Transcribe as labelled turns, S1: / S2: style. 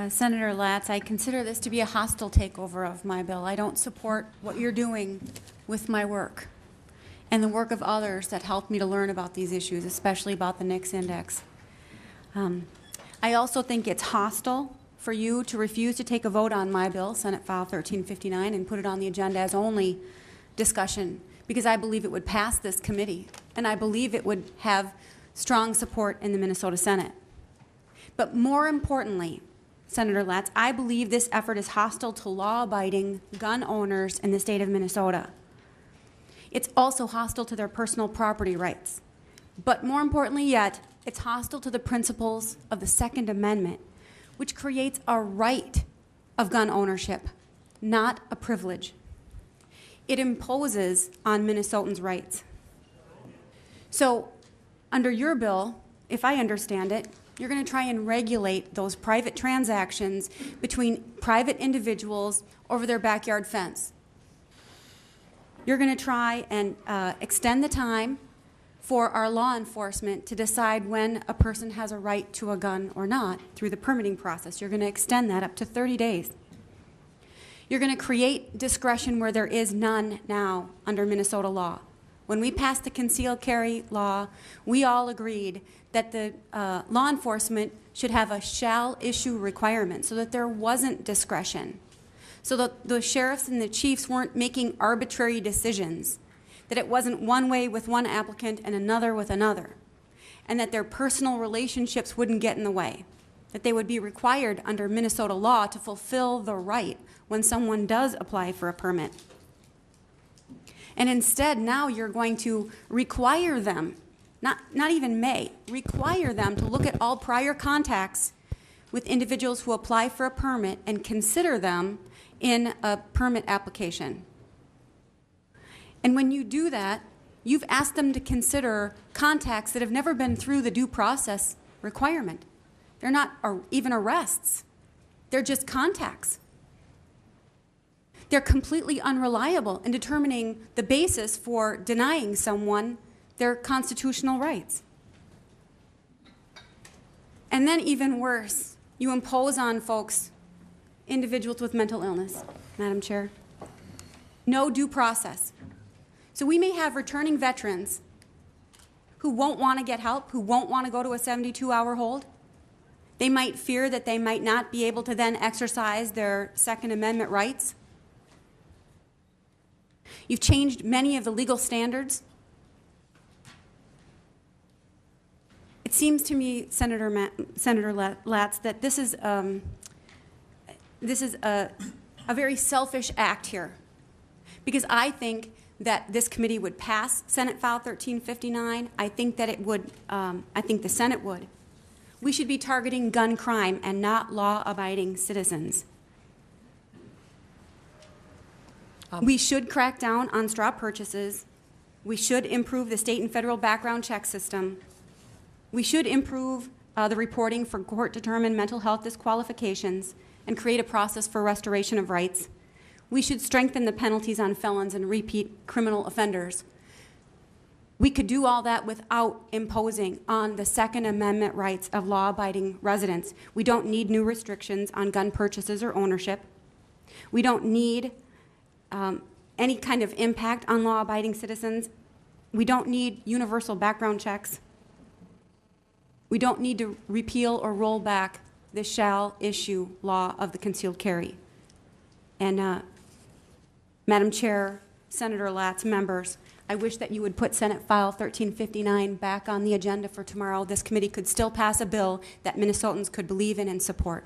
S1: Senator Latz, I consider this to be a hostile takeover of my bill. I don't support what you're doing with my work and the work of others that helped me to learn about these issues, especially about the NICS index. I also think it's hostile for you to refuse to take a vote on my bill, Senate File 1359, and put it on the agenda as only discussion, because I believe it would pass this committee, and I believe it would have strong support in the Minnesota Senate. But more importantly, Senator Latz, I believe this effort is hostile to law-abiding gun owners in the state of Minnesota. It's also hostile to their personal property rights. But more importantly yet, it's hostile to the principles of the Second Amendment, which creates a right of gun ownership, not a privilege. It imposes on Minnesotans' rights. So, under your bill, if I understand it, you're going to try and regulate those private transactions between private individuals over their backyard fence. You're going to try and extend the time for our law enforcement to decide when a person has a right to a gun or not through the permitting process. You're going to extend that up to 30 days. You're going to create discretion where there is none now under Minnesota law. When we passed the concealed carry law, we all agreed that the law enforcement should have a shall issue requirement so that there wasn't discretion, so that the sheriffs and the chiefs weren't making arbitrary decisions, that it wasn't one way with one applicant and another with another, and that their personal relationships wouldn't get in the way, that they would be required under Minnesota law to fulfill the right when someone does apply for a permit. And instead, now you're going to require them, not even may, require them to look at all prior contacts with individuals who apply for a permit and consider them in a permit application. And when you do that, you've asked them to consider contacts that have never been through the due process requirement. They're not even arrests. They're just contacts. They're completely unreliable in determining the basis for denying someone their constitutional rights. And then even worse, you impose on folks, individuals with mental illness, Madam Chair. No due process. So we may have returning veterans who won't want to get help, who won't want to go to a 72-hour hold. They might fear that they might not be able to then exercise their Second Amendment rights. You've changed many of the legal standards. It seems to me, Senator Latz, that this is a very selfish act here, because I think that this committee would pass Senate File 1359. I think that it would. I think the Senate would. We should be targeting gun crime and not law-abiding citizens. We should crack down on straw purchases. We should improve the state and federal background check system. We should improve the reporting for court-determined mental health disqualifications and create a process for restoration of rights. We should strengthen the penalties on felons and repeat criminal offenders. We could do all that without imposing on the Second Amendment rights of law-abiding residents. We don't need new restrictions on gun purchases or ownership. We don't need any kind of impact on law-abiding citizens. We don't need universal background checks. We don't need to repeal or roll back the shall issue law of the concealed carry. And Madam Chair, Senator Latz, members, I wish that you would put Senate File 1359 back on the agenda for tomorrow. This committee could still pass a bill that Minnesotans could believe in and support.